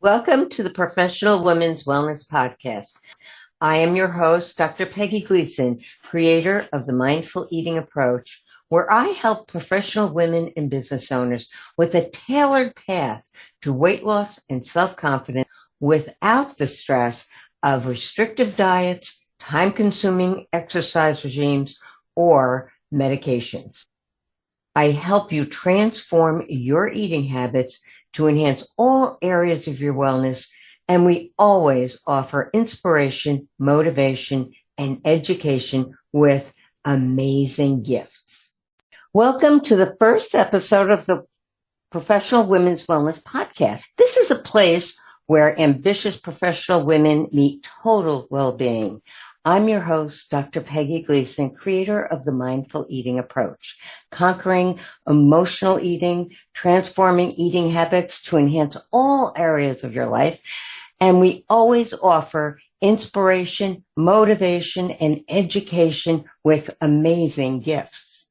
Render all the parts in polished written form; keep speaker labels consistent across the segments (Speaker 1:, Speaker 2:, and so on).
Speaker 1: Welcome to the Professional Women's Wellness Podcast. I am your host, Dr. Peggy Gleason, creator of the Mindful Eating Approach, where I help professional women and business owners with a tailored path to weight loss and self-confidence without the stress of restrictive diets, time-consuming exercise regimes, or medications. I help you transform your eating habits to enhance all areas of your wellness, and we always offer inspiration, motivation, and education with amazing gifts. Welcome to the first episode of the Professional Women's Wellness Podcast. This is a place where ambitious professional women meet total well-being. I'm your host, Dr. Peggy Gleason, creator of the Mindful Eating Approach, conquering emotional eating, transforming eating habits to enhance all areas of your life. And we always offer inspiration, motivation, and education with amazing gifts.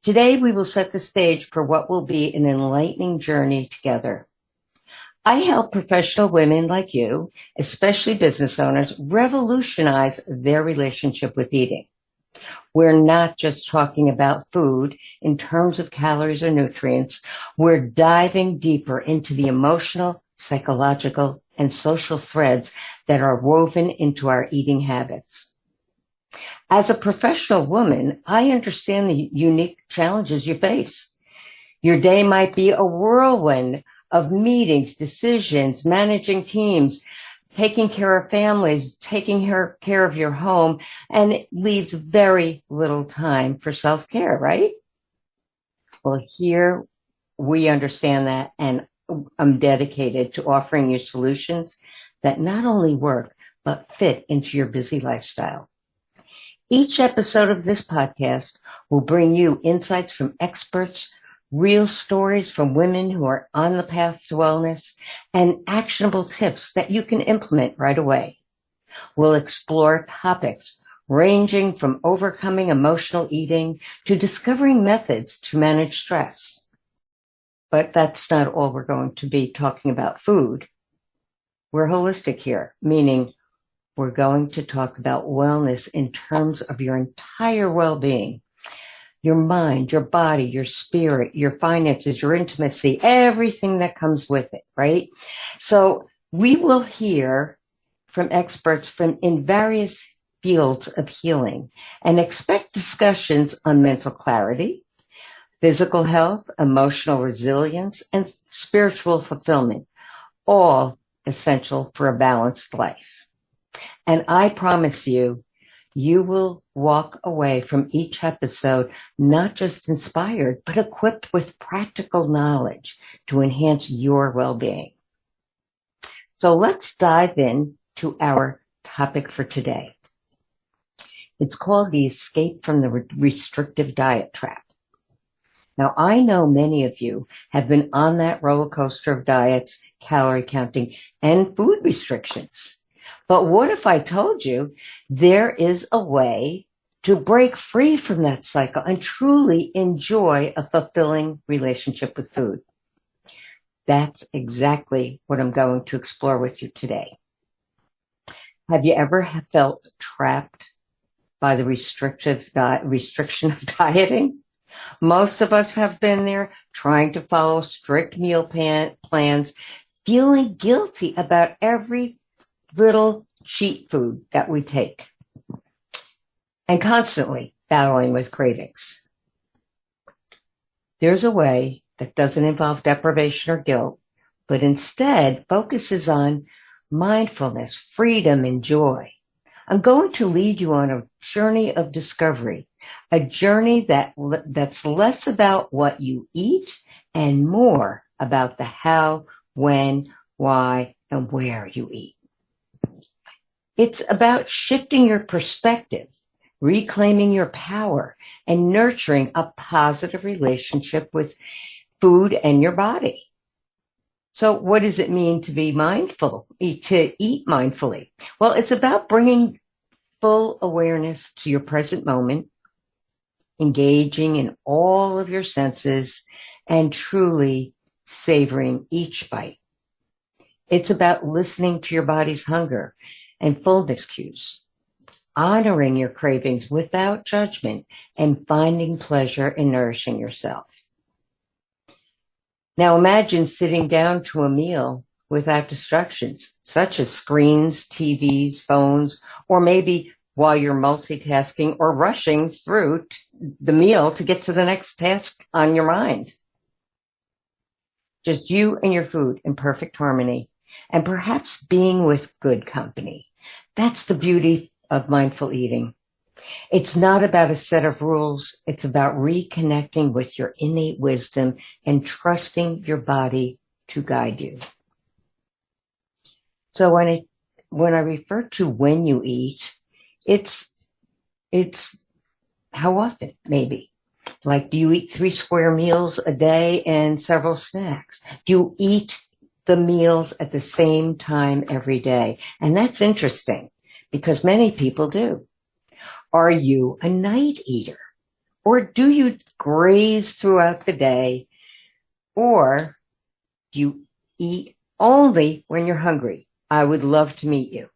Speaker 1: Today, we will set the stage for what will be an enlightening journey together. I help professional women like you, especially business owners, revolutionize their relationship with eating. We're not just talking about food in terms of calories or nutrients. We're diving deeper into the emotional, psychological, and social threads that are woven into our eating habits. As a professional woman, I understand the unique challenges you face. Your day might be a whirlwind of meetings, decisions, managing teams, taking care of families, taking care of your home, and it leaves very little time for self-care, right? Well, here we understand that, and I'm dedicated to offering you solutions that not only work, but fit into your busy lifestyle. Each episode of this podcast will bring you insights from experts, real stories from women who are on the path to wellness, and actionable tips that you can implement right away. We'll explore topics ranging from overcoming emotional eating to discovering methods to manage stress. But that's not all we're going to be talking about food. We're holistic here, meaning we're going to talk about wellness in terms of your entire well-being. Your mind, your body, your spirit, your finances, your intimacy, everything that comes with it, right? So we will hear from experts in various fields of healing and expect discussions on mental clarity, physical health, emotional resilience, and spiritual fulfillment, all essential for a balanced life. And I promise you, you will walk away from each episode not just inspired, but equipped with practical knowledge to enhance your well-being. So let's dive in to our topic for today. It's called the escape from the restrictive diet trap. Now, I know many of you have been on that roller coaster of diets, calorie counting, and food restrictions. But what if I told you there is a way to break free from that cycle and truly enjoy a fulfilling relationship with food? That's exactly what I'm going to explore with you today. Have you ever felt trapped by the restriction of dieting? Most of us have been there, trying to follow strict meal plans, feeling guilty about every little cheat food that we take, and constantly battling with cravings. There's a way that doesn't involve deprivation or guilt, but instead focuses on mindfulness, freedom, and joy. I'm going to lead you on a journey of discovery, a journey that's less about what you eat and more about the how, when, why, and where you eat. It's about shifting your perspective, reclaiming your power, and nurturing a positive relationship with food and your body. So what does it mean to be mindful, to eat mindfully? Well, it's about bringing full awareness to your present moment, engaging in all of your senses, and truly savoring each bite. It's about listening to your body's hunger and fullness cues, honoring your cravings without judgment, and finding pleasure in nourishing yourself. Now imagine sitting down to a meal without distractions, such as screens, TVs, phones, or maybe while you're multitasking or rushing through the meal to get to the next task on your mind. Just you and your food in perfect harmony, and perhaps being with good company. That's the beauty of mindful eating. It's not about a set of rules. It's about reconnecting with your innate wisdom and trusting your body to guide you. So when I refer to when you eat, it's how often, maybe. Like, do you eat 3 square meals a day and several snacks? Do you eat the meals at the same time every day? And that's interesting because many people do. Are you a night eater? Or do you graze throughout the day? Or do you eat only when you're hungry? I would love to meet you.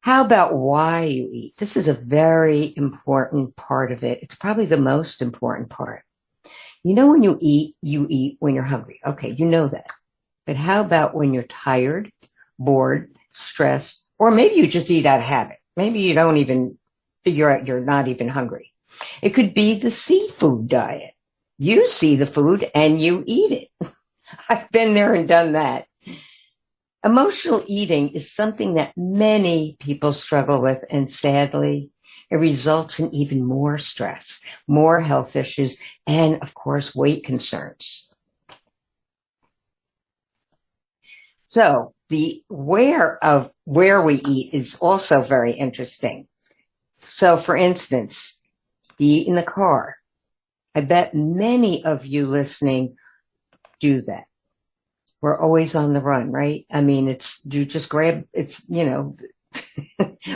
Speaker 1: How about why you eat? This is a very important part of it. It's probably the most important part. You know, when you eat when you're hungry. Okay, you know that. But how about when you're tired, bored, stressed, or maybe you just eat out of habit? Maybe you don't even figure out you're not even hungry. It could be the seafood diet. You see the food and you eat it. I've been there and done that. Emotional eating is something that many people struggle with, and sadly, it results in even more stress, more health issues, and of course, weight concerns. So the where we eat is also very interesting. So for instance, do you eat in the car? I bet many of you listening do that. We're always on the run, right? I mean,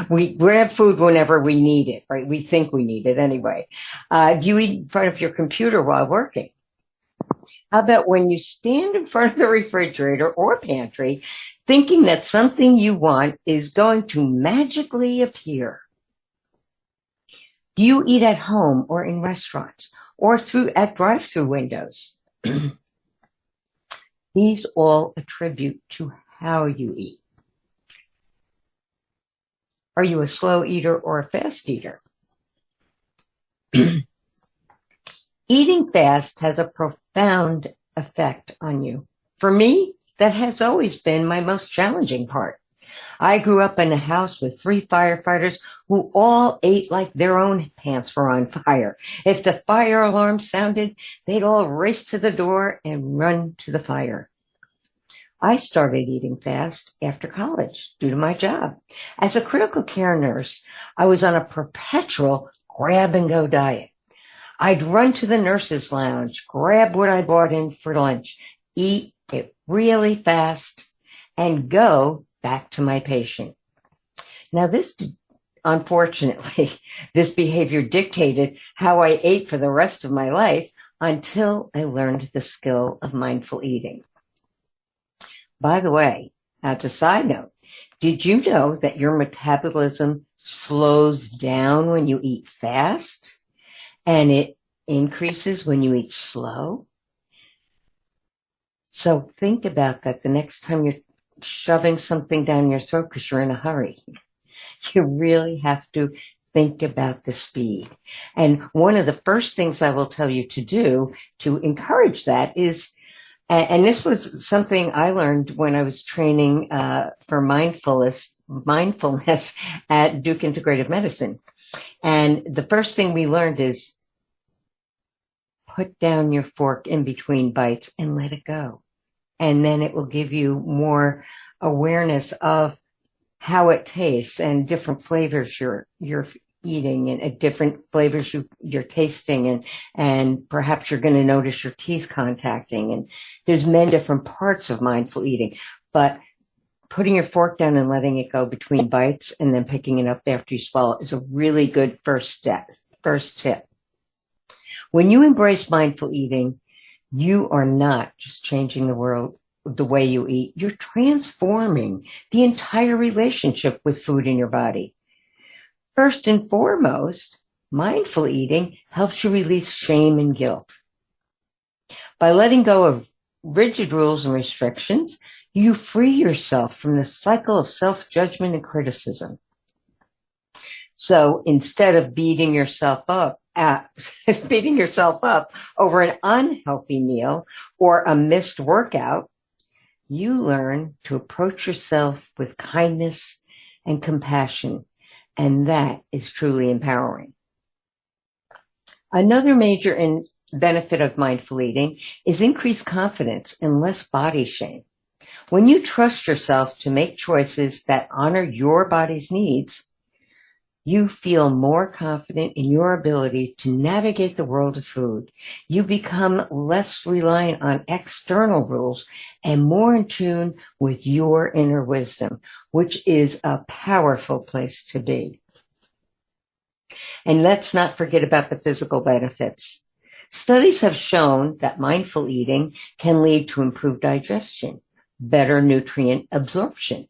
Speaker 1: we grab food whenever we need it, right? We think we need it anyway. Do you eat in front of your computer while working? How about when you stand in front of the refrigerator or pantry thinking that something you want is going to magically appear? Do you eat at home or in restaurants or at drive-through windows? These all attribute to how you eat. Are you a slow eater or a fast eater? Eating fast has a profound effect on you. For me, that has always been my most challenging part. I grew up in a house with 3 firefighters who all ate like their own pants were on fire. If the fire alarm sounded, they'd all race to the door and run to the fire. I started eating fast after college due to my job. As a critical care nurse, I was on a perpetual grab-and-go diet. I'd run to the nurse's lounge, grab what I bought in for lunch, eat it really fast, and go back to my patient. Now unfortunately, this behavior dictated how I ate for the rest of my life until I learned the skill of mindful eating. By the way, as a side note, did you know that your metabolism slows down when you eat fast and it increases when you eat slow? So think about that the next time you're shoving something down your throat because you're in a hurry. You really have to think about the speed. And one of the first things I will tell you to do to encourage that is, and this was something I learned when I was training for mindfulness at Duke Integrative Medicine. And the first thing we learned is put down your fork in between bites and let it go. And then it will give you more awareness of how it tastes and different flavors you're eating and different flavors you're tasting, and perhaps you're going to notice your teeth contacting. And there's many different parts of mindful eating, but putting your fork down and letting it go between bites and then picking it up after you swallow is a really good first tip. When you embrace mindful eating, You are not just changing the world, the way you eat. You're transforming the entire relationship with food in your body. First and foremost, mindful eating helps you release shame and guilt. By letting go of rigid rules and restrictions, you free yourself from the cycle of self-judgment and criticism. So instead of beating yourself up over an unhealthy meal or a missed workout, you learn to approach yourself with kindness and compassion, and that is truly empowering. Another major benefit of mindful eating is increased confidence and less body shame. When you trust yourself to make choices that honor your body's needs, you feel more confident in your ability to navigate the world of food. You become less reliant on external rules and more in tune with your inner wisdom, which is a powerful place to be. And let's not forget about the physical benefits. Studies have shown that mindful eating can lead to improved digestion, better nutrient absorption,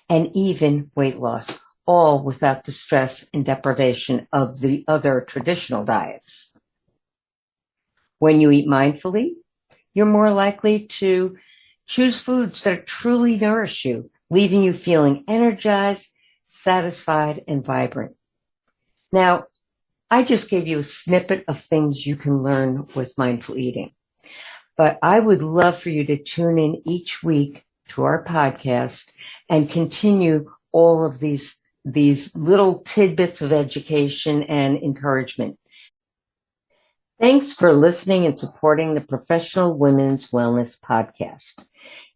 Speaker 1: and even weight loss, all without the stress and deprivation of the other traditional diets. When you eat mindfully, you're more likely to choose foods that truly nourish you, leaving you feeling energized, satisfied, and vibrant. Now, I just gave you a snippet of things you can learn with mindful eating, but I would love for you to tune in each week to our podcast and continue all of these little tidbits of education and encouragement. Thanks for listening and supporting the Professional Women's Wellness Podcast.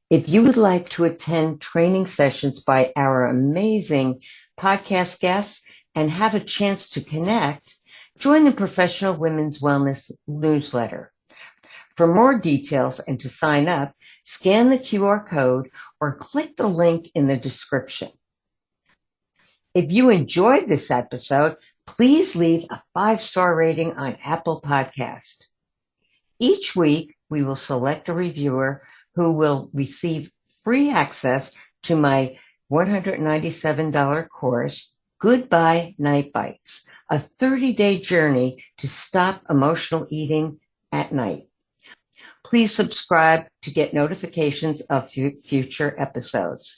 Speaker 1: If you would like to attend training sessions by our amazing podcast guests and have a chance to connect, join the Professional Women's Wellness newsletter. For more details and to sign up, scan the QR code or click the link in the description. If you enjoyed this episode, please leave a 5-star rating on Apple Podcast. Each week, we will select a reviewer who will receive free access to my $197 course, Goodbye Night Bites, a 30-day journey to stop emotional eating at night. Please subscribe to get notifications of future episodes.